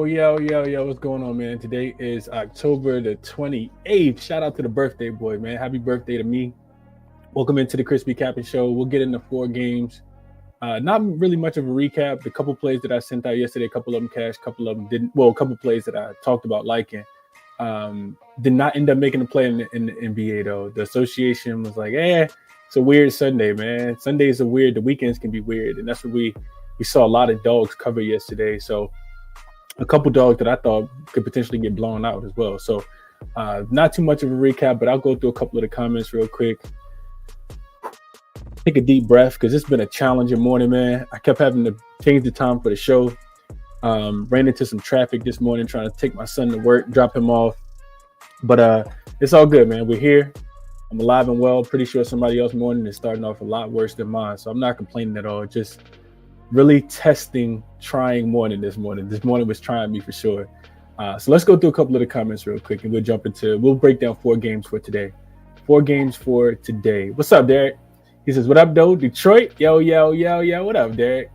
Yo, what's going on, man? Today is October the 28th. Shout out to the birthday boy, man. Happy birthday to me. Welcome into the ChrisBeCappinn Show. We'll get into 4 games. Not really much of a recap. The couple plays that I sent out yesterday, a couple of them cashed, a couple of them didn't. Well, a couple plays that I talked about liking. Did not end up making a play in the NBA, though. The association was like, it's a weird Sunday, man. Sundays are weird. The weekends can be weird. And that's what we saw a lot of dogs cover yesterday. So a couple dogs that I thought could potentially get blown out as well. So not too much of a recap, but I'll go through a couple of the comments real quick. Take a deep breath because it's been a challenging morning, man. I kept having to change the time for the show. Ran into some traffic this morning trying to take my son to work, drop him off. But it's all good, man. We're here. I'm alive and well. Pretty sure somebody else's morning is starting off a lot worse than mine. So I'm not complaining at all. Just really trying morning this morning. This morning was trying me for sure. So let's go through a couple of the comments real quick and we'll break down 4 games for today. 4 games for today. What's up, Derek? He says, what up, though? Detroit? Yo. What up, Derek?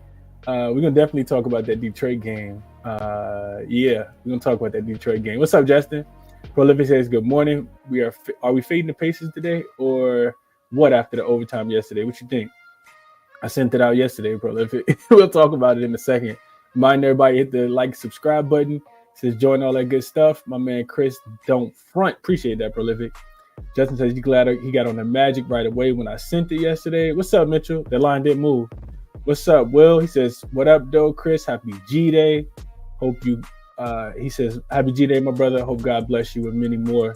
We're going to definitely talk about that Detroit game. We're going to talk about that Detroit game. What's up, Justin? Prolific says, good morning. Are we fading the Pacers today or what after the overtime yesterday? What you think? I sent it out yesterday, Prolific. We'll talk about it in a second. Mind everybody hit the subscribe button. It says join all that good stuff. My man Chris don't front. Appreciate that, Prolific. Justin says, you glad he got on the Magic right away when I sent it yesterday. What's up, Mitchell? The line didn't move. What's up, Will? He says, what up, though, Chris? Happy G-Day. He says, happy G-Day, my brother. Hope God bless you with many more.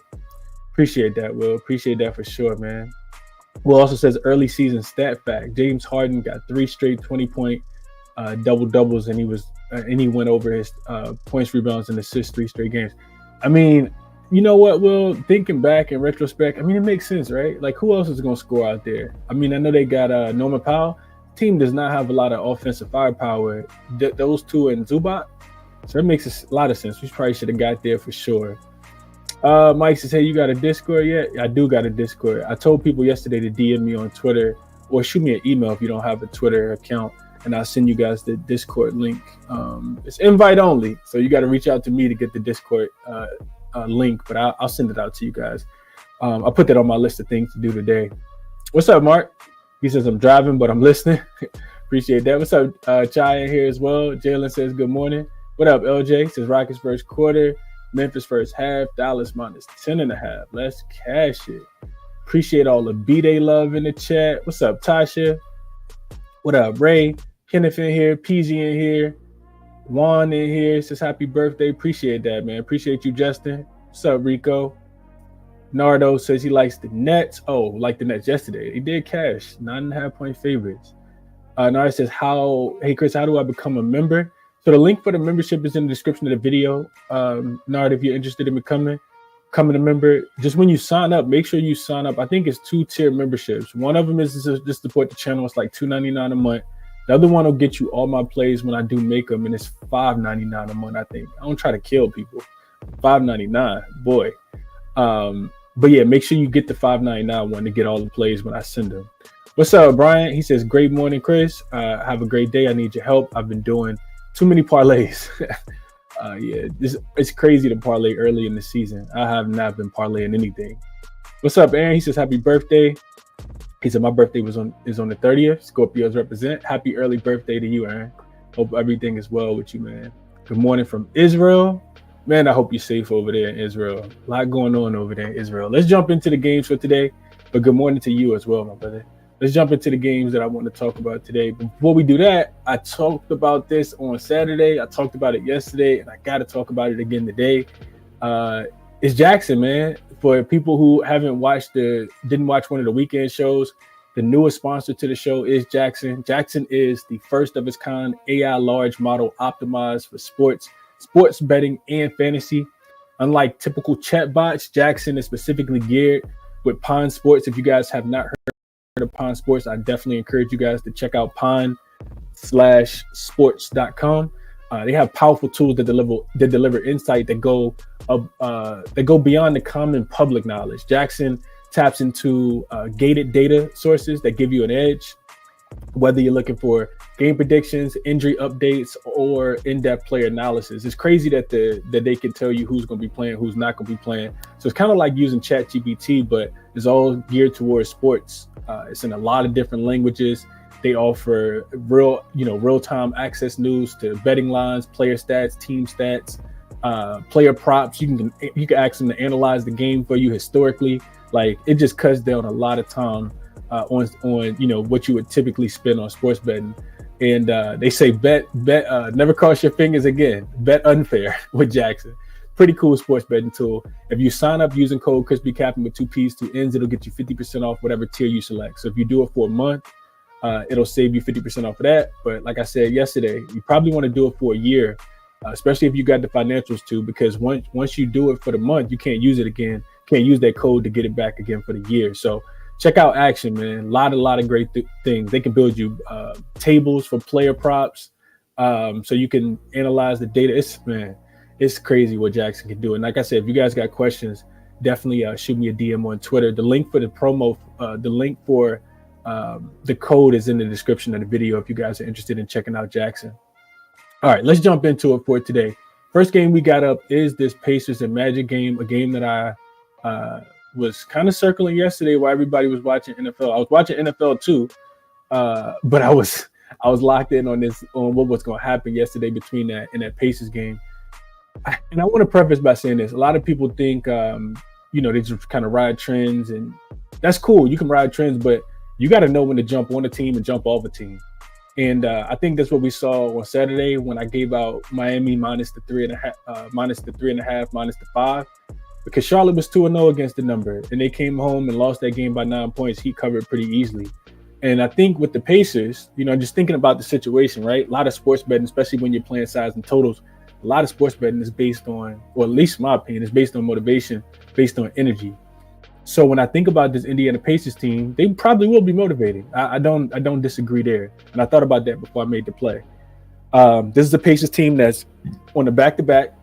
Appreciate that, Will. Appreciate that for sure, man. Will also says, early season stat fact. James Harden got 3 straight 20-point double-doubles, and he went over his points, rebounds, and assists 3 straight games. I mean, you know what, Will? Thinking back in retrospect, I mean, it makes sense, right? Like, who else is going to score out there? I mean, I know they got Norman Powell. Team does not have a lot of offensive firepower. Those two and Zubac. So it makes a lot of sense. We probably should have got there for sure. Mike says, hey, you got a Discord yet? I do got a Discord. I told people yesterday to DM me on Twitter or shoot me an email if you don't have a Twitter account, and I'll send you guys the Discord link. It's invite only, so you got to reach out to me to get the Discord link, but I'll send it out to you guys. I'll put that on my list of things to do today. What's up, Mark? He says, I'm driving, but I'm listening. Appreciate that. What's up, Chai in here as well? Jalen says, good morning. What up, LJ? He says, Rockets first quarter, Memphis first half, Dallas minus 10.5. Let's cash it. Appreciate all the B-Day love in the chat. What's up, Tasha? What up, Ray? Kenneth in here, PG in here. Juan in here says happy birthday. Appreciate that, man. Appreciate you, Justin. What's up, Rico? Nardo says he likes the Nets. Oh, like the Nets yesterday. He did cash 9.5-point favorites. Nardo says, hey, Chris, how do I become a member? So the link for the membership is in the description of the video. Nardo, if you're interested in becoming a member, just when you sign up, make sure you sign up. I think it's 2-tier memberships. One of them is just support the channel. It's like $2.99 a month. The other one will get you all my plays when I do make them, and it's $5.99 a month, I think. I don't try to kill people. $5.99, boy. But yeah, make sure you get the $5.99 one to get all the plays when I send them. What's up, Brian? He says, great morning, Chris. Have a great day. I need your help. I've been doing too many parlays. It's crazy to parlay early in the season. I have not been parlaying anything. What's up, Aaron? He says, happy birthday. He said, my birthday is on the 30th. Scorpios represent. Happy early birthday to you, Aaron. Hope everything is well with you, man. Good morning from Israel. Man, I hope you're safe over there in Israel. A lot going on over there in Israel. Let's jump into the games for today. But good morning to you as well, my brother. Let's jump into the games that I want to talk about today. But before we do that, I talked about this on Saturday. I talked about it yesterday, and I got to talk about it again today. It's JaXon, man. For people who didn't watch one of the weekend shows, the newest sponsor to the show is JaXon. JaXon is the first of its kind AI large model optimized for sports betting, and fantasy. Unlike typical chatbots, JaXon is specifically geared with Pawn Sports. If you guys have not heard of Pawn Sports, I definitely encourage you guys to check out pawn/sports.com. They have powerful tools that deliver insight that go beyond the common public knowledge. JaXon taps into gated data sources that give you an edge. whether you're looking for game predictions, injury updates, or in-depth player analysis. It's crazy that they can tell you who's going to be playing, who's not going to be playing. So it's kind of like using ChatGPT, but it's all geared towards sports. It's in a lot of different languages. They offer real-time access news to betting lines, player stats, team stats, player props. You can ask them to analyze the game for you historically. Like, it just cuts down a lot of time on what you would typically spend on sports betting. And they say bet never cross your fingers again. Bet unfair with JaXon. Pretty cool sports betting tool. If you sign up using code ChrisBeCappinn with 2 P's, 2 N's, it'll get you 50% off whatever tier you select. So if you do it for a month, it'll save you 50% off of that. But like I said yesterday, you probably want to do it for a year, especially if you got the financials too, because once you do it for the month, you can't use it again. Can't use that code to get it back again for the year. So check out Action, man. A lot of great things. They can build you tables for player props, so you can analyze the data. It's crazy what JaXon can do. And like I said, if you guys got questions, definitely shoot me a DM on Twitter. The link for the promo, the link for the code is in the description of the video if you guys are interested in checking out JaXon. All right, let's jump into it for today. First game we got up is this Pacers and Magic game, a game that I was kind of circling yesterday while everybody was watching NFL. I was watching NFL too, but I was locked in on what was going to happen yesterday between that and that Pacers game. And I want to preface by saying this: a lot of people think, they just kind of ride trends, and that's cool. You can ride trends, but you got to know when to jump on a team and jump off a team. And I think that's what we saw on Saturday when I gave out Miami minus the 3.5, minus the 5. Because Charlotte was 2-0 against the number, and they came home and lost that game by 9 points. He covered pretty easily. And I think with the Pacers, just thinking about the situation, right? A lot of sports betting, especially when you're playing sides and totals, a lot of sports betting is based on, or at least in my opinion, is based on motivation, based on energy. So when I think about this Indiana Pacers team, they probably will be motivated. I don't disagree there. And I thought about that before I made the play. This is a Pacers team that's on the back-to-back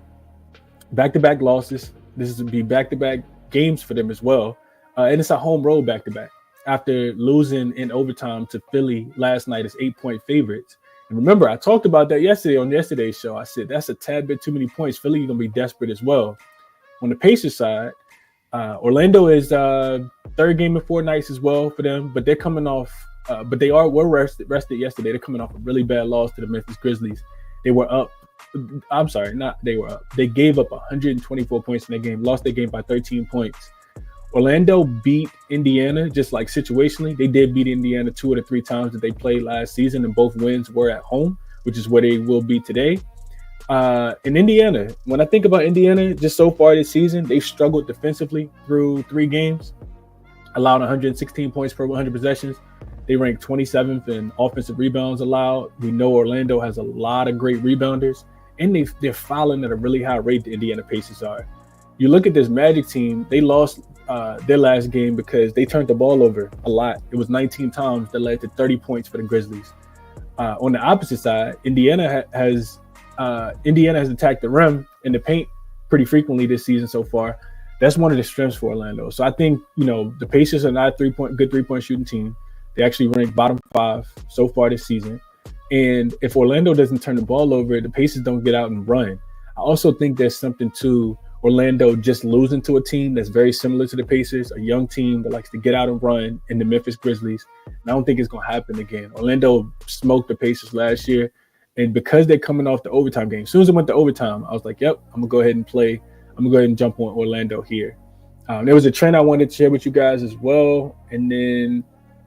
losses. This is to be back-to-back games for them as well. And it's a home road back-to-back after losing in overtime to Philly last night as 8-point favorites. And remember, I talked about that yesterday on yesterday's show. I said, that's a tad bit too many points. Philly going to be desperate as well. On the Pacers side, Orlando is third game in 4 nights as well for them, but they're coming off, but they were rested yesterday. They're coming off a really bad loss to the Memphis Grizzlies. They were up. I'm sorry, not they were up. They gave up 124 points in that game, lost their game by 13 points. Orlando beat Indiana, just like situationally. They did beat Indiana 2 of the 3 times that they played last season, and both wins were at home, which is where they will be today. In Indiana, when I think about Indiana, just so far this season, they've struggled defensively through 3 games, allowed 116 points per 100 possessions. They rank 27th in offensive rebounds allowed. We know Orlando has a lot of great rebounders, and they're fouling at a really high rate. The Indiana Pacers are. You look at this Magic team, they lost their last game because they turned the ball over a lot. It was 19 times that led to 30 points for the Grizzlies. On the opposite side, Indiana has attacked the rim and the paint pretty frequently this season so far. That's one of the strengths for Orlando. So I think, the Pacers are not a good three-point shooting team. They actually rank bottom 5 so far this season. And if Orlando doesn't turn the ball over, the Pacers don't get out and run. I also think there's something to Orlando just losing to a team that's very similar to the Pacers, a young team that likes to get out and run in the Memphis Grizzlies. And I don't think it's going to happen again. Orlando smoked the Pacers last year. And because they're coming off the overtime game, as soon as it went to overtime, I was like, yep, I'm going to go ahead and play. I'm going to go ahead and jump on Orlando here. There was a trend I wanted to share with you guys as well. And then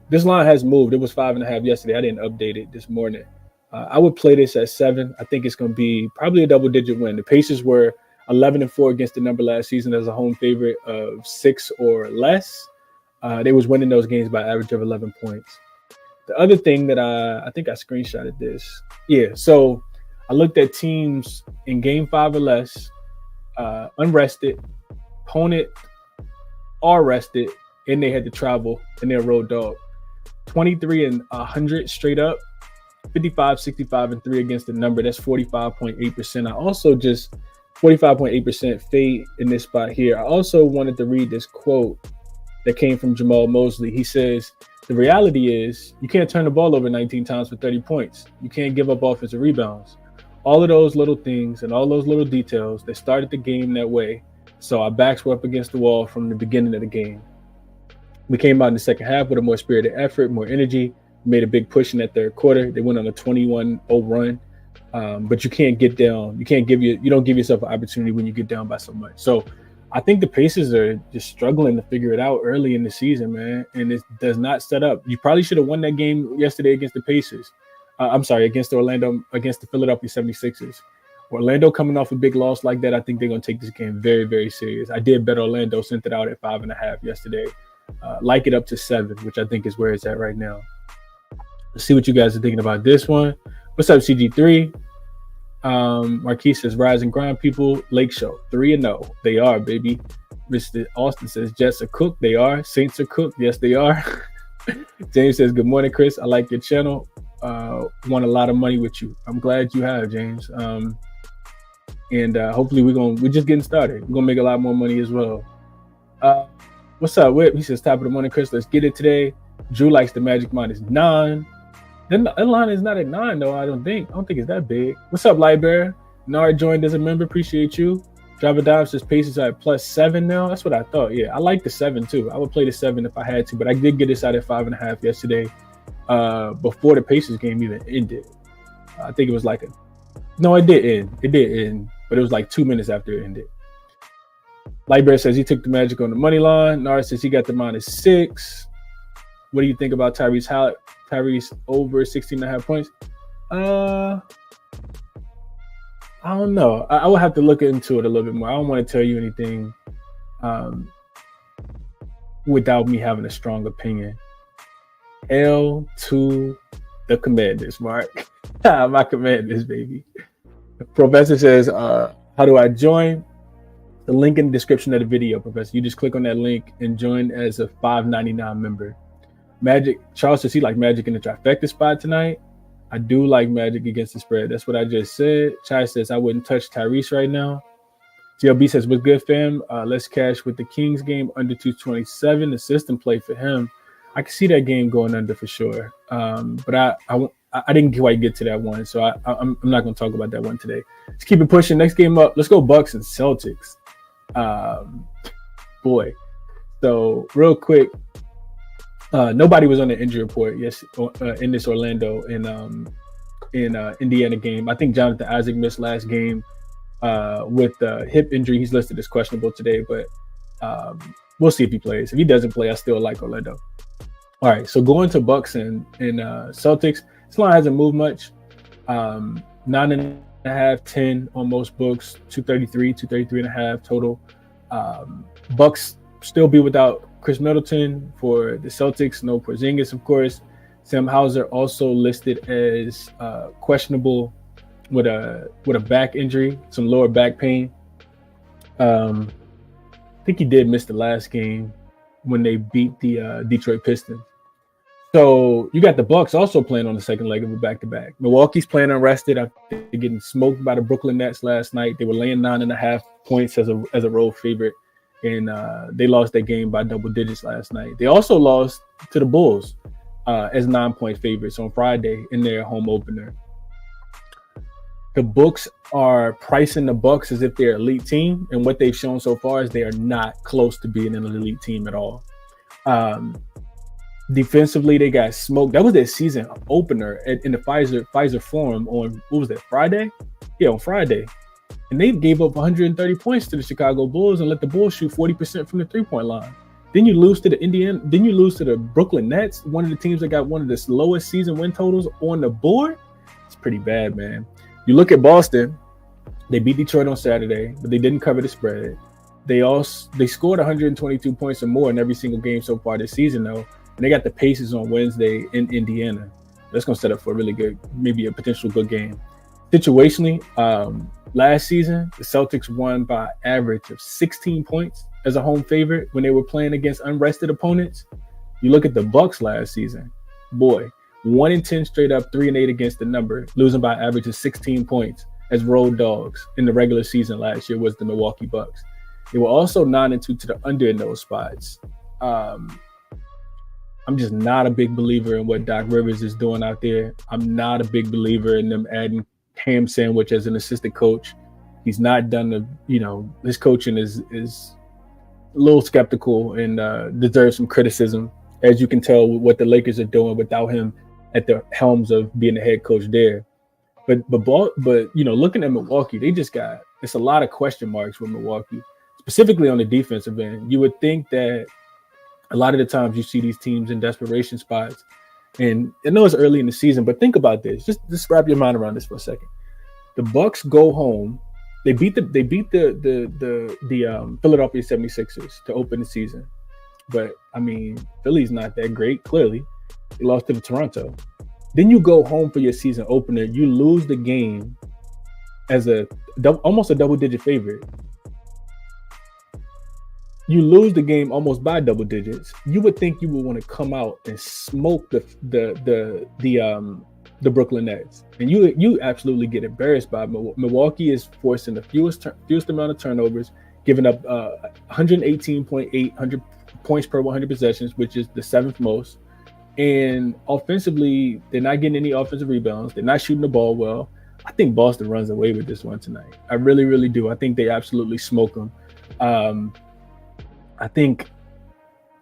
this line has moved. It was 5.5 yesterday. I didn't update it this morning. I would play this at 7. I think it's going to be probably a double-digit win. The Pacers were 11-4 against the number last season as a home favorite of 6 or less. They was winning those games by average of 11 points. The other thing that I think I screenshotted this. Yeah, so I looked at teams in game 5 or less, unrested, opponent are rested, and they had to travel, and they're a road dog. 23-100 straight up, 55-65-3 against the number. That's 45.8%. I also just 45.8% fade in this spot here. I also wanted to read this quote that came from Jamal Mosley. He says, The reality is you can't turn the ball over 19 times for 30 points. You can't give up offensive rebounds. All of those little things and all those little details that started the game that way. So our backs were up against the wall from the beginning of the game. We came out in the second half with a more spirited effort, more energy, made a big push in that third quarter. They went on a 21-0 run. But you can't get down. You don't give yourself an opportunity when you get down by so much. So I think the Pacers are just struggling to figure it out early in the season, man. And it does not set up. You probably should have won that game yesterday against the Pacers. Against the Philadelphia 76ers. Orlando coming off a big loss like that, I think they're going to take this game very, very serious. I did bet Orlando, sent it out at 5.5 yesterday. Like it up to 7, which I think is where it's at right now. Let's see what you guys are thinking about this one. What's up, CG3? Marquis says, rise and grind, people. Lake Show, 3-0. They are, baby. Mr. Austin says, Jets are cooked. They are. Saints are cooked. Yes, they are. James says, good morning, Chris. I like your channel. Won a lot of money with you. I'm glad you have, James. And hopefully we're just getting started. We're going to make a lot more money as well. What's up, Whip? He says, top of the morning, Chris. Let's get it today. Drew likes the Magic -9. Then the line is not at 9, though, I don't think it's that big. What's up, Lightbearer? Nard joined as a member. Appreciate you. Driver Dive says Pacers are at +7 now. That's what I thought. Yeah, I like the 7, too. I would play the 7 if I had to, but I did get this out at 5.5 yesterday before the Pacers game even ended. I think it was no, it did end. It did end, but it was like 2 minutes after it ended. Lightbearer says he took the Magic on the money line. Nard says he got the -6. What do you think about Tyrese over 16.5 points? I don't know. I would have to look into it a little bit more. I don't want to tell you anything without me having a strong opinion. L to the Commanders, Mark. My Commanders, baby. Professor says, how do I join? The link in the description of the video, Professor. You just click on that link and join as a $5.99 member. Magic, Charles says he like Magic in the trifecta spot tonight. I do like Magic against the spread. That's what I just said. Chai says I wouldn't touch Tyrese right now. GLB says, what's good, fam? Let's cash with the Kings game under 227. The system play for him. I can see that game going under for sure. But I didn't quite get to that one, so I'm not going to talk about that one today. Let's keep it pushing. Next game up. Let's go Bucks and Celtics. Boy. So real quick. Nobody was on the injury report in this Orlando and Indiana game. I think Jonathan Isaac missed last game with the hip injury. He's listed as questionable today, but we'll see if he plays. If he doesn't play, I still like Orlando. All right, so going to Bucks and Celtics, this line hasn't moved much. 9.5, 10 on most books, 233.5 total. Bucks still be without Chris Middleton. For the Celtics, no Porzingis, of course. Sam Hauser also listed as questionable with a back injury, some lower back pain. I think he did miss the last game when they beat the Detroit Pistons. So you got the Bucks also playing on the second leg of a back-to-back. Milwaukee's playing unrested after getting smoked by the Brooklyn Nets last night. They were laying 9.5 points as a road favorite. And they lost that game by double digits last night. They also lost to the Bulls as 9-point favorites on Friday in their home opener. The books are pricing the Bucks as if they're an elite team, and what they've shown so far is they are not close to being an elite team at all. Defensively, they got smoked. That was their season opener in the Pfizer Forum on, what was that, Friday? Yeah, on Friday. And they gave up 130 points to the Chicago Bulls and let the Bulls shoot 40% from the three-point line. Then you lose to the Brooklyn Nets, one of the teams that got one of the lowest season win totals on the board. It's pretty bad, man. You look at Boston, they beat Detroit on Saturday, but they didn't cover the spread. They scored 122 points or more in every single game so far this season, though. And they got the Pacers on Wednesday in Indiana. That's going to set up for a really good, maybe a potential good game. Situationally, last season, the Celtics won by average of 16 points as a home favorite when they were playing against unrested opponents. You look at the Bucks last season, boy, 1-10 straight up, 3-8 against the number, losing by average of 16 points as road dogs in the regular season last year was the Milwaukee Bucks. They were also 9-2 to the under in those spots. I'm just not a big believer in what Doc Rivers is doing out there. I'm not a big believer in them adding Ham Sandwich as an assistant coach. He's not done his coaching is a little skeptical and deserves some criticism, as you can tell what the Lakers are doing without him at the helms of being the head coach there. But looking at Milwaukee, it's a lot of question marks with Milwaukee, specifically on the defensive end. You would think that a lot of the times you see these teams in desperation spots, and I know it's early in the season, but think about this. Just wrap your mind around this for a second. The Bucks go home. They beat the Philadelphia 76ers to open the season. But, I mean, Philly's not that great, clearly. They lost to Toronto. Then you go home for your season opener. You lose the game as almost a double-digit favorite. You lose the game almost by double digits. You would think you would want to come out and smoke the Brooklyn Nets, and you absolutely get embarrassed by Milwaukee. Is forcing the fewest amount of turnovers, giving up 118.8 points per 100 possessions, which is the 7th most. And offensively, they're not getting any offensive rebounds. They're not shooting the ball well. I think Boston runs away with this one tonight. I really, really do. I think they absolutely smoke them. I think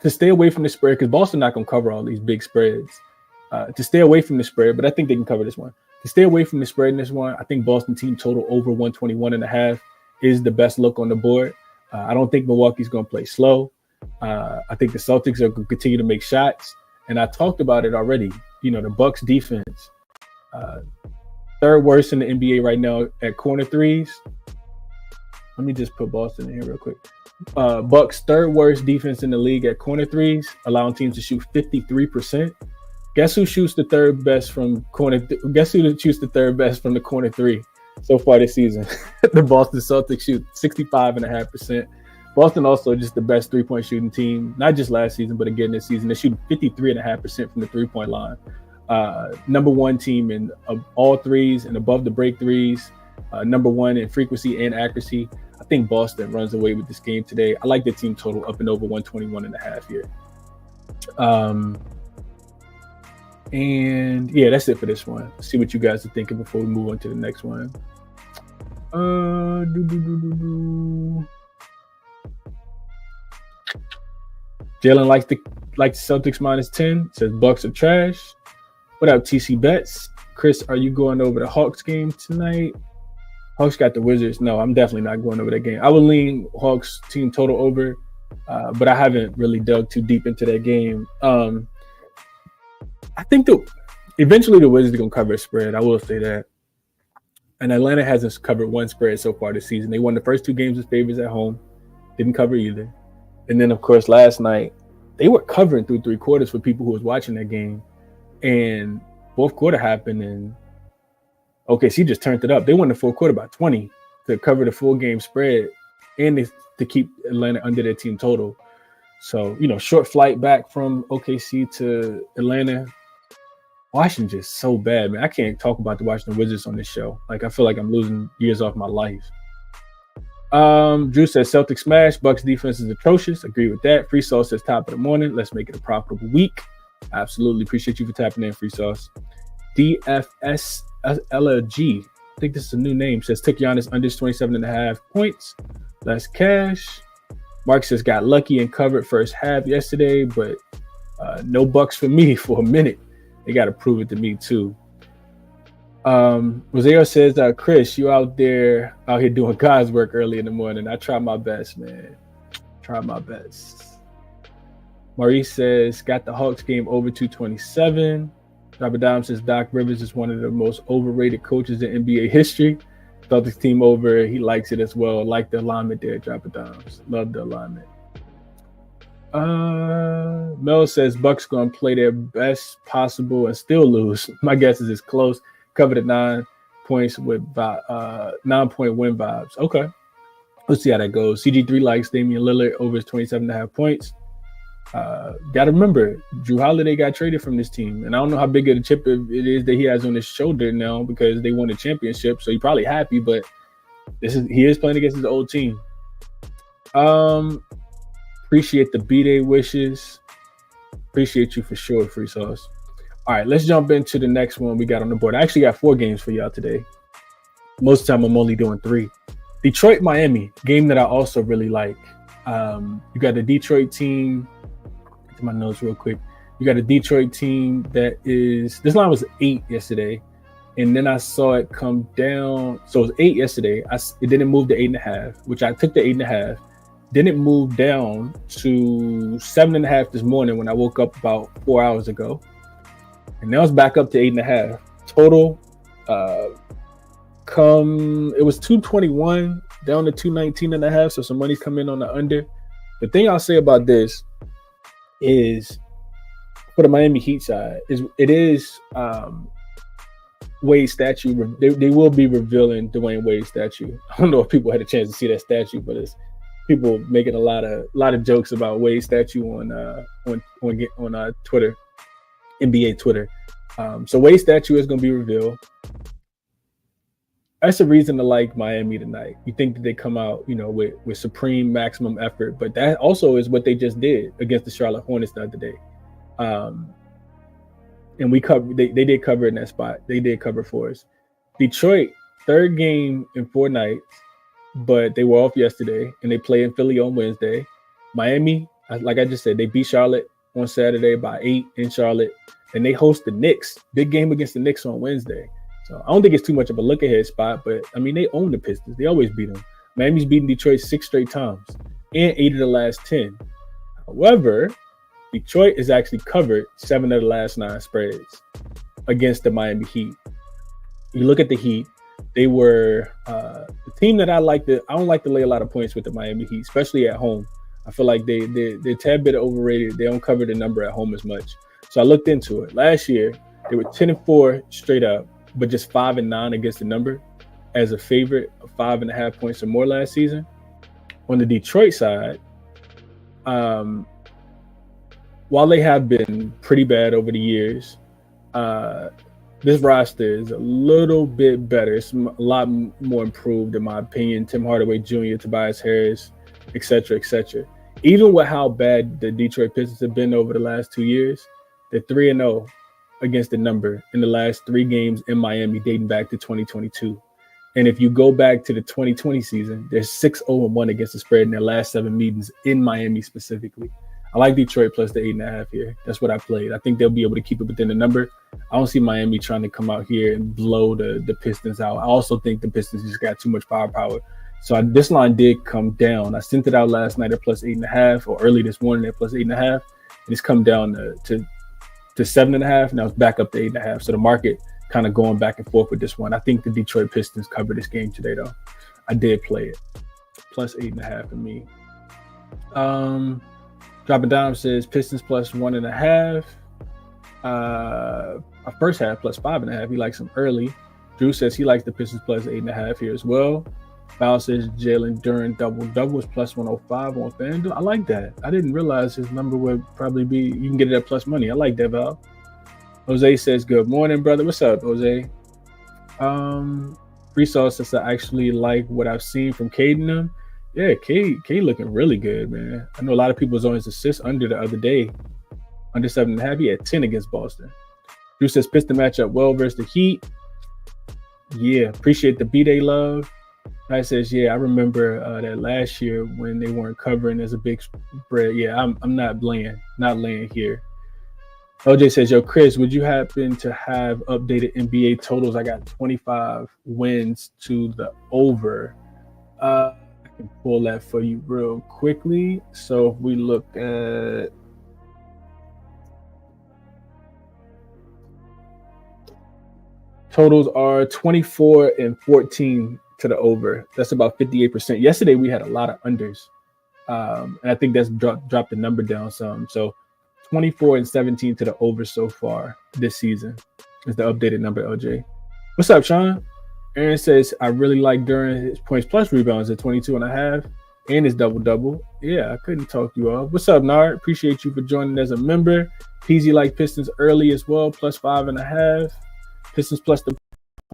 to stay away from the spread, because Boston not going to cover all these big spreads. To stay away from the spread, but I think they can cover this one. To stay away from the spread in this one, I think Boston team total over 121.5 is the best look on the board. I don't think Milwaukee's going to play slow. I think the Celtics are going to continue to make shots. And I talked about it already. The Bucks defense, third worst in the NBA right now at corner threes. Let me just put Boston in here real quick. Bucks third worst defense in the league at corner threes, allowing teams to shoot 53%. Guess who shoots the third best from corner? Guess who shoots the third best from the corner three so far this season? The Boston Celtics shoot 65.5%. Boston also just the best three-point shooting team, not just last season, but again this season. They shoot 53.5% from the three-point line. Number one team in all threes and above the break threes. Number one in frequency and accuracy. I think Boston runs away with this game today. I like the team total up and over 121.5 here. And yeah, that's it for this one. Let's see what you guys are thinking before we move on to the next one. Jalen likes the Celtics -10. Says Bucks are trash. What up, TC Bets? Chris, are you going over the Hawks game tonight? Hawks got the Wizards. No, I'm definitely not going over that game. I would lean Hawks team total over, but I haven't really dug too deep into that game. I think eventually the Wizards are going to cover a spread. I will say that. And Atlanta hasn't covered one spread so far this season. They won the first two games as favorites at home. Didn't cover either. And then, of course, last night, they were covering through three quarters for people who was watching that game. And fourth quarter happened, and OKC just turned it up. They won the fourth quarter by 20 to cover the full game spread and to keep Atlanta under their team total. So, short flight back from OKC to Atlanta. Washington just so bad, man. I can't talk about the Washington Wizards on this show. Like, I feel like I'm losing years off my life. Drew says Celtics smash. Bucks defense is atrocious. Agree with that. Free Sauce says top of the morning. Let's make it a profitable week. Absolutely. Appreciate you for tapping in, Free Sauce. DFSLG. I think this is a new name. Says took Giannis under 27.5 points. Less cash. Mark says got lucky and covered first half yesterday, but no Bucks for me for a minute. They got to prove it to me too. Roseo says, Chris, you out here doing God's work early in the morning. I try my best, man. Try my best. Maurice says, got the Hawks game over 227. Robert Dom says, Doc Rivers is one of the most overrated coaches in NBA history. Celtics team over. He likes it as well. Like the alignment there, Robert Doms. Love the alignment. Mel says, Bucks going to play their best possible and still lose. My guess is it's close. Covered at 9 points with 9-point win vibes. Okay. Let's see how that goes. CG3 likes Damian Lillard over his 27.5 points. Got to remember, Drew Holiday got traded from this team. And I don't know how big of a chip it is that he has on his shoulder now because they won the championship. So he's probably happy, but he is playing against his old team. Appreciate the B-Day wishes. Appreciate you for sure, Free Sauce. All right, let's jump into the next one we got on the board. I actually got 4 games for y'all today. Most of the time, I'm only doing 3. Detroit, Miami, game that I also really like. You got the Detroit team. Get my notes real quick. You got a Detroit team that is, this line was 8 yesterday, and then I saw it come down. So it was 8 yesterday. It didn't move to 8.5, which I took the 8.5. Then it moved down to 7.5 this morning when I woke up about 4 hours ago. And now it's back up to 8.5. Total, it was 221 down to 219.5. So some money's come in on the under. The thing I'll say about this is, for the Miami Heat side, it is Wade's statue. They will be revealing Dwayne Wade's statue. I don't know if people had a chance to see that statue, but it's people making a lot of jokes about Wade's statue on Twitter. NBA Twitter. So Wade's statue is going to be revealed. That's a reason to like Miami tonight. You think that they come out, with supreme maximum effort, but that also is what they just did against the Charlotte Hornets the other day. And they did cover in that spot. They did cover for us. Detroit, 3rd game in 4 nights, but they were off yesterday and they play in Philly on Wednesday. Miami, like I just said, they beat Charlotte on Saturday by 8 in Charlotte, and they host the Knicks. Big game against the Knicks on Wednesday. So I don't think it's too much of a look ahead spot, but I mean, they own the Pistons. They always beat them. Miami's beaten Detroit 6 straight times and 8 of the last 10. However, Detroit has actually covered 7 of the last 9 spreads against the Miami Heat. You look at the Heat, they were the team that I don't like to lay a lot of points with the Miami Heat, especially at home. I feel like they're a tad bit overrated. They don't cover the number at home as much. So I looked into it. Last year, they were 10-4 straight up, but just 5-9 against the number as a favorite of 5.5 points or more last season. On the Detroit side, while they have been pretty bad over the years, this roster is a little bit better. It's a lot more improved, in my opinion. Tim Hardaway Jr., Tobias Harris, et cetera, et cetera. Even with how bad the Detroit Pistons have been over the last 2 years, they're 3-0 against the number in the last 3 games in Miami dating back to 2022. And if you go back to the 2020 season, they're 6-0-1 against the spread in their last 7 meetings in Miami specifically. I like Detroit plus the 8.5 here. That's what I played. I think they'll be able to keep it within the number. I don't see Miami trying to come out here and blow the Pistons out. I also think the Pistons just got too much firepower. So this line did come down. I sent it out last night at plus 8.5, or early this morning at plus 8.5. And it's come down to 7.5. Now it's back up to 8.5. So the market kind of going back and forth with this one. I think the Detroit Pistons covered this game today, though. I did play it. Plus 8.5 for me. Dropping Down says Pistons plus 1.5. First half plus 5.5. He likes them early. Drew says he likes the Pistons plus 8.5 here as well. Val says Jalen Duren double is plus 105 on FanDuel. I like that. I didn't realize his number would probably be, you can get it at plus money. I like that, Val. Jose says, good morning, brother. What's up, Jose? Free Sauce says I actually like what I've seen from Cade and them. Yeah, Cade looking really good, man. I know a lot of people was on his assist under the other day. Under 7.5. He had 10 against Boston. Drew says Piston matchup well versus the Heat. Yeah, appreciate the B-Day love. I says, yeah, I remember that last year when they weren't covering as a big spread. Yeah, I'm not laying here. OJ says, yo, Chris, would you happen to have updated NBA totals? I got 25 wins to the over. I can pull that for you real quickly. So if we look at totals are 24 and 14 to the over. That's about 58%. Yesterday we had a lot of unders, and I think that's dropped the number down some. So 24 and 17 to the over so far this season is the updated number. LJ, what's up, Sean? Aaron says I really like Duren his points plus rebounds at 22.5 and his double. Yeah, I couldn't talk you off. What's up, Nard? Appreciate you for joining as a member. PZ like Pistons early as well, plus 5.5. Pistons plus the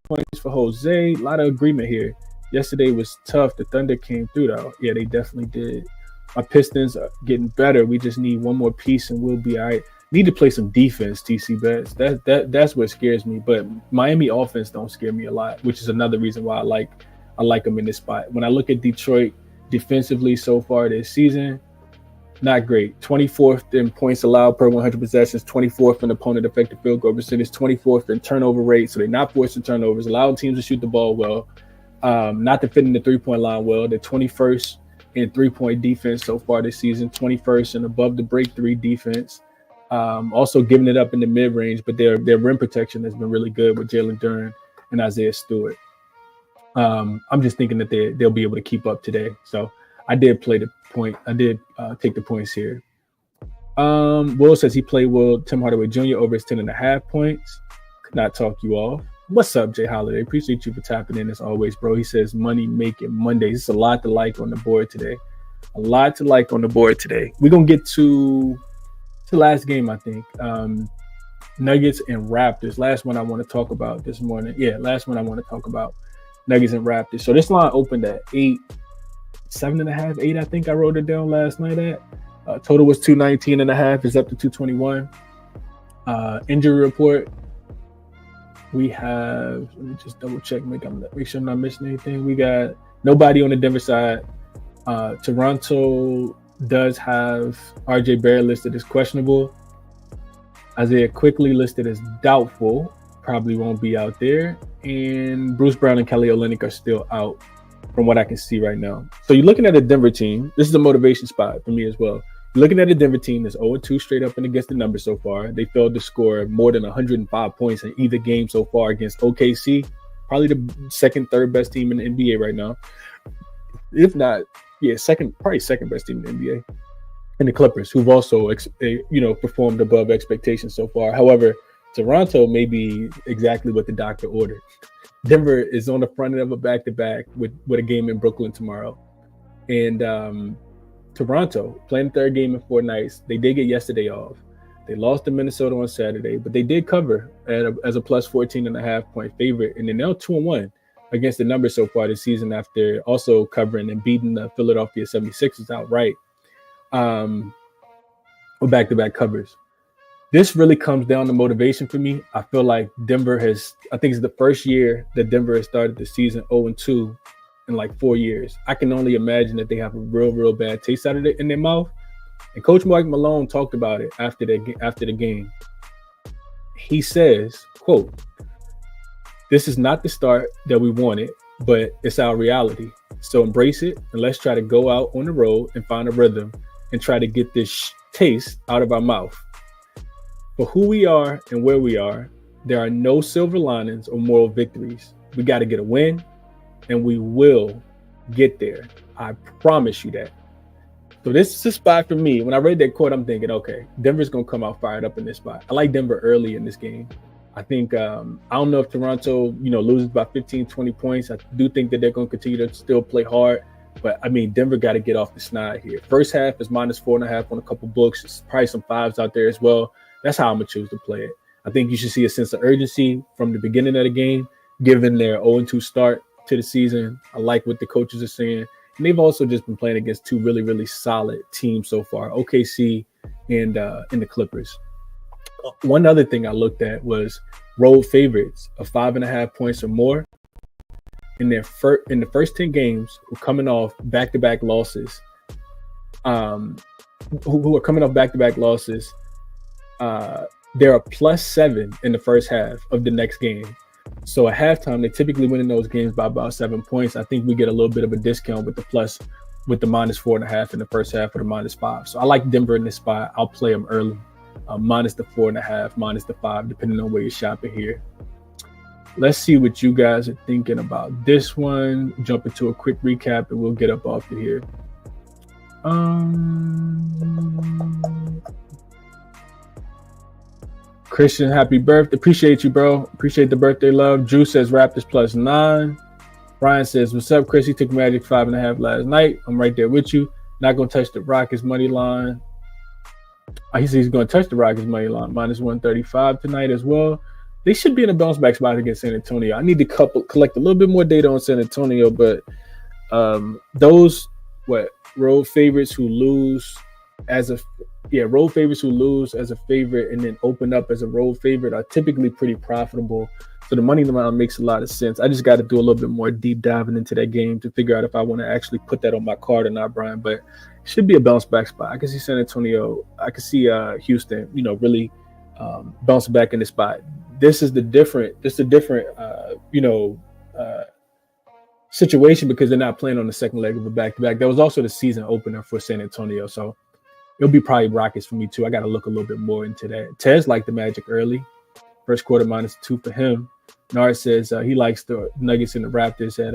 points for Jose. A lot of agreement here. Yesterday was tough. The Thunder came through though. Yeah, they definitely did. My Pistons are getting better. We just need one more piece and we'll be all right. Need to play some defense, TC Bets. That's what scares me. But Miami offense don't scare me a lot, which is another reason why I like them in this spot. When I look at Detroit defensively so far this season, not great. 24th in points allowed per 100 possessions, 24th in opponent effective field goal percentage, 24th in turnover rate. So they're not forcing turnovers, allowing teams to shoot the ball well, not defending the three-point line well. They're 21st in three-point defense so far this season, 21st in above the break three defense. Also giving it up in the mid-range, but their rim protection has been really good with Jalen Duren and Isaiah Stewart. I'm just thinking that they'll be able to keep up today. So I did play the point. I did take the points here. Will says he played Will Tim Hardaway Jr. over his 10.5 points. Could not talk you off. What's up, Jay Holiday? Appreciate you for tapping in as always, bro. He says money making Mondays. It's a lot to like on the board today. A lot to like on the board today. We're gonna get to the last game, I think. Nuggets and Raptors. Last one I want to talk about this morning. Yeah, last one I want to talk about. Nuggets and Raptors. So this line opened at 8, 7.5, 8. I think I wrote it down last night at. Total was 219.5. It's up to 221. Injury report. We have. Let me just double check. Make sure I'm not missing anything. We got nobody on the Denver side. Toronto does have RJ Barrett listed as questionable. Isaiah Quickly listed as doubtful. Probably won't be out there. And Bruce Brown and Kelly Olynyk are still out from what I can see right now. So you're looking at a Denver team. This is a motivation spot for me as well. You're looking at a Denver team that's 0-2 straight up and against the numbers so far. They failed to score more than 105 points in either game so far against OKC. Probably the second, third best team in the NBA right now. If not, probably second best team in the NBA. And the Clippers, who've also performed above expectations so far. However, Toronto may be exactly what the doctor ordered. Denver is on the front end of a back-to-back with a game in Brooklyn tomorrow. And Toronto playing the third game in 4 nights. They did get yesterday off. They lost to Minnesota on Saturday, but they did cover as a plus 14.5 point favorite. And they're now 2-1 against the numbers so far this season after also covering and beating the Philadelphia 76ers outright with back-to-back covers. This really comes down to motivation for me. I feel like I think it's the first year that Denver has started the season 0-2 in like 4 years. I can only imagine that they have a real bad taste out of it in their mouth. And Coach Mike Malone talked about it after the game. He says, quote, "This is not the start that we wanted, but it's our reality. So embrace it and let's try to go out on the road and find a rhythm and try to get this taste out of our mouth. For who we are and where we are, there are no silver linings or moral victories. We got to get a win, and we will get there. I promise you that." So this is a spot for me. When I read that quote, I'm thinking, okay, Denver's going to come out fired up in this spot. I like Denver early in this game. I think, I don't know if Toronto, loses by 15, 20 points. I do think that they're going to continue to still play hard. But, I mean, Denver got to get off the snide here. First half is minus 4.5 on a couple books. There's probably some 5s out there as well. That's how I'm going to choose to play it. I think you should see a sense of urgency from the beginning of the game, given their 0-2 start to the season. I like what the coaches are saying. And they've also just been playing against two really solid teams so far, OKC and the Clippers. One other thing I looked at was road favorites of 5.5 points or more. In the first 10 games, who are coming off back-to-back losses, who are coming off back-to-back losses, they're a +7 in the first half of the next game. So at halftime, they typically win in those games by about 7 points. I think we get a little bit of a discount with the minus 4.5 in the first half or the -5. So I like Denver in this spot. I'll play them early, minus the 4.5, minus the 5, depending on where you're shopping here. Let's see what you guys are thinking about this one. Jump into a quick recap and we'll get up off of here. Christian, happy birthday. Appreciate you, bro. Appreciate the birthday love. Drew says Raptors +9. Brian says, what's up, Chris? He took Magic 5.5 last night. I'm right there with you. Not going to touch the Rockets money line. He says he's going to touch the Rockets money line. Minus 135 tonight as well. They should be in a bounce back spot against San Antonio. I need to collect a little bit more data on San Antonio, but those road favorites who lose as of road favorites who lose as a favorite and then open up as a road favorite are typically pretty profitable. So the money line makes a lot of sense. I just got to do a little bit more deep diving into that game to figure out if I want to actually put that on my card or not, Brian. But it should be a bounce back spot. I can see San Antonio. I can see Houston, really bouncing back in the spot. This is a different situation because they're not playing on the second leg of a back-to-back. That was also the season opener for San Antonio. So it'll be probably Rockets for me too. I got to look a little bit more into that. Tez liked the Magic early. First quarter -2 for him. Nard says he likes the Nuggets and the Raptors at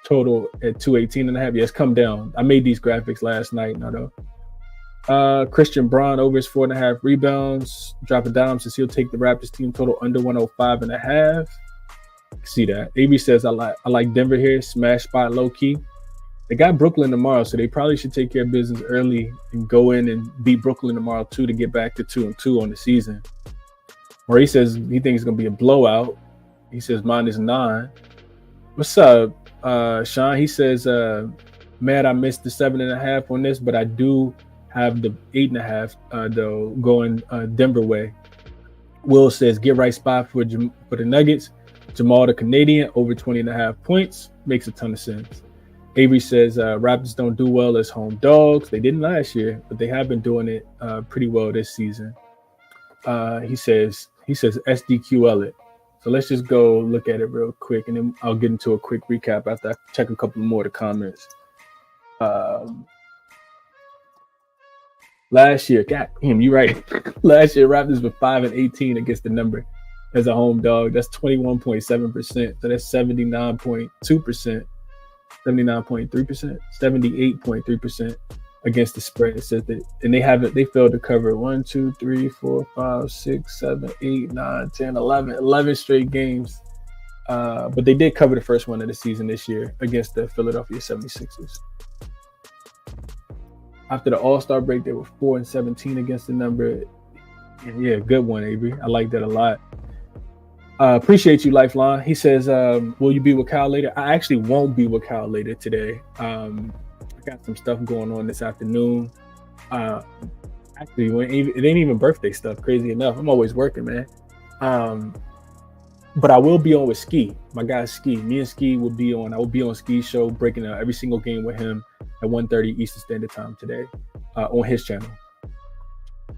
total at 218.5. Yeah, it's come down. I made these graphics last night. Christian Braun over his 4.5 rebounds. Drop a dime says he'll take the Raptors team total under 105.5. See that. AB says I like Denver here. Smash spot low key. They got Brooklyn tomorrow, so they probably should take care of business early and go in and beat Brooklyn tomorrow too to get back to 2-2 on the season. Maurice says he thinks it's gonna be a blowout. He says -9. What's up, Sean? He says, "Mad I missed the 7.5 on this, but I do have the 8.5 though going Denver way." Will says, "Get right spot for the Nuggets. Jamal the Canadian over 20.5 points makes a ton of sense." Avery says, "Raptors don't do well as home dogs. They didn't last year, but they have been doing it pretty well this season." He says SDQL it. So let's just go look at it real quick, and then I'll get into a quick recap after I check a couple more of the comments. Last year, God damn, you're right. Last year, Raptors were 5-18 against the number as a home dog. That's 21.7%. So that's 79.2%, 79.3%, 78.3% against the spread. It says that, and they failed to cover 1, 2, 3, 4, 5, 6, 7, 8, 9, 10, 11 straight games. But they did cover the first one of the season this year against the Philadelphia 76ers. After the All-Star break, they were 4-17 against the number. And yeah, good one, Avery. I like that a lot. Appreciate you, Lifeline. He says, will you be with Kyle later? I actually won't be with Kyle later today. I got some stuff going on this afternoon. Actually, it ain't even birthday stuff, crazy enough. I'm always working, man. But I will be on with Ski, my guy Ski. Me and Ski will be on. I will be on Ski's show, breaking out every single game with him at 1:30 Eastern Standard Time today on his channel.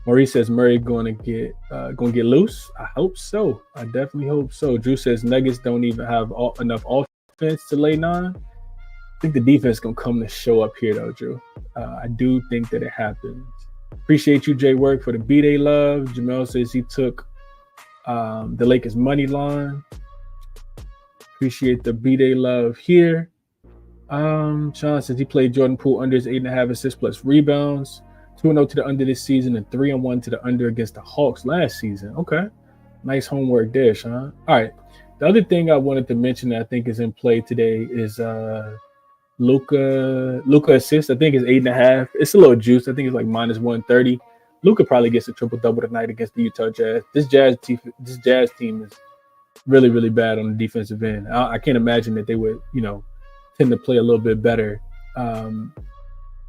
Maurice says Murray gonna get loose. I hope so. I definitely hope so. Drew says Nuggets don't even have enough offense to lay 9. I think the defense gonna come to show up here though, Drew. I do think that it happens. Appreciate you, Jay Work, for the B-Day love. Jamel says he took the Lakers money line. Appreciate the B-Day love here. Sean says he played Jordan Poole under his 8.5 assists plus rebounds. 2-0 to the under this season and 3-1 to the under against the Hawks last season. Okay. Nice homework there, Sean. All right. The other thing I wanted to mention that I think is in play today is Luka assists. I think it's 8.5. It's a little juice. I think it's like -130. Luka probably gets a triple-double tonight against the Utah Jazz. This Jazz team is really, really bad on the defensive end. I can't imagine that they would, tend to play a little bit better on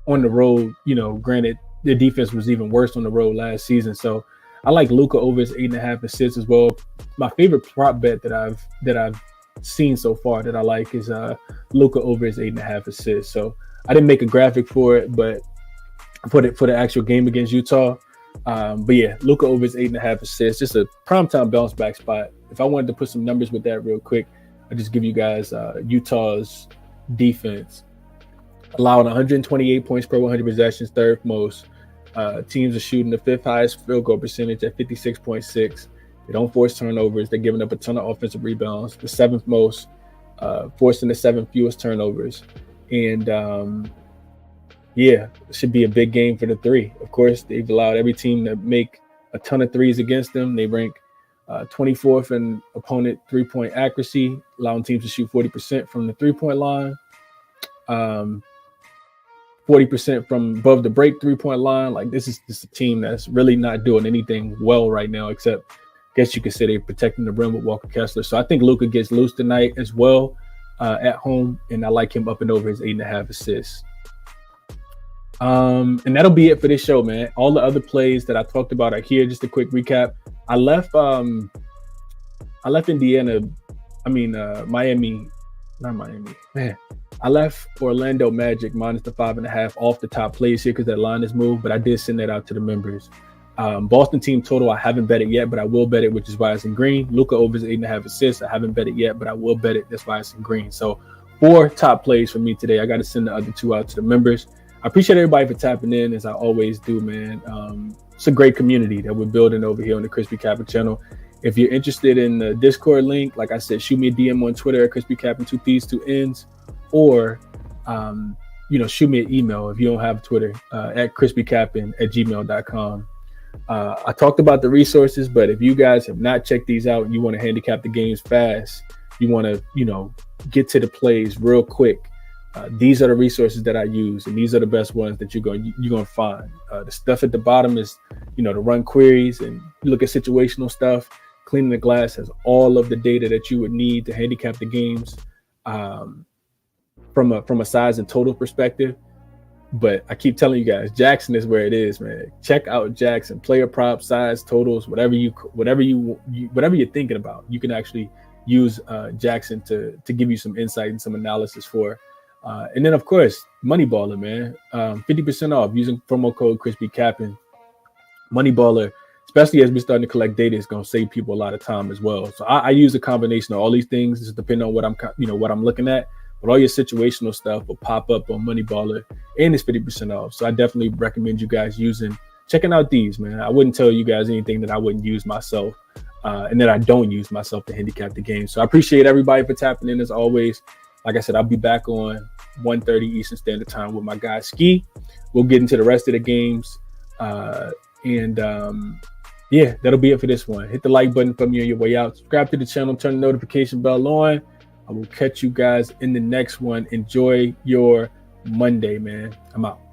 the road. Granted, their defense was even worse on the road last season. So I like Luka over his 8.5 assists as well. My favorite prop bet that I've seen so far that I like is Luka over his 8.5 assists. So I didn't make a graphic for it, but for the actual game against Utah. But yeah, Luka over his 8.5 assists, just a primetime bounce back spot. If I wanted to put some numbers with that real quick, I'll just give you guys Utah's defense. Allowing 128 points per 100 possessions, third most. Teams are shooting the 5th highest field goal percentage at 56.6. They don't force turnovers. They're giving up a ton of offensive rebounds, the 7th most, forcing the 7th fewest turnovers. And it should be a big game for the 3. Of course, they've allowed every team to make a ton of threes against them. They rank 24th in opponent 3-point accuracy, allowing teams to shoot 40% from the 3-point line. 40% from above the break 3-point line. Like this is a team that's really not doing anything well right now, except I guess you could say they're protecting the rim with Walker Kessler. So I think Luka gets loose tonight as well at home, and I like him up and over his 8.5 assists. And that'll be it for this show, man. All the other plays that I talked about are here. Just a quick recap. I left Indiana. Miami, not Miami. Man, I left Orlando Magic minus the 5.5 off the top plays here because that line is moved. But I did send that out to the members. Boston team total, I haven't bet it yet, but I will bet it, which is why it's in green. Luka over 8.5 assists. I haven't bet it yet, but I will bet it. That's why it's in green. So 4 top plays for me today. I got to send the other 2 out to the members. I appreciate everybody for tapping in, as I always do, man. It's a great community that we're building over here on the ChrisBeCappinn channel. If you're interested in the Discord link, like I said, shoot me a DM on Twitter at ChrisBeCappinn 2 P's 2 N's, or shoot me an email if you don't have Twitter at ChrisBeCappinn@gmail.com. I talked about the resources, but if you guys have not checked these out and you want to handicap the games fast, you want to get to the plays real quick, these are the resources that I use, and these are the best ones that you're going to find. The stuff at the bottom is to run queries and look at situational stuff. Cleaning the Glass has all of the data that you would need to handicap the games from a size and total perspective. But I keep telling you guys, JaXon is where it is, man. Check out JaXon. Player props, size, totals, whatever you're thinking about, you can actually use JaXon to give you some insight and some analysis for. And then of course, Moneyballer, man. 50% off using promo code ChrisBeCappinn. Moneyballer, especially as we're starting to collect data, is going to save people a lot of time as well. So I use a combination of all these things, just depending on what I'm looking at. But all your situational stuff will pop up on Moneyballer, and it's 50% off. So I definitely recommend you guys checking out these, man. I wouldn't tell you guys anything that I wouldn't use myself, and that I don't use myself to handicap the game. So I appreciate everybody for tapping in as always. Like I said, I'll be back on 1:30 Eastern Standard Time with my guy Ski. We'll get into the rest of the games. Yeah, that'll be it for this one. Hit the like button for me on your way out. Subscribe to the channel, turn the notification bell on. I will catch you guys in the next one. Enjoy your Monday, man. I'm out.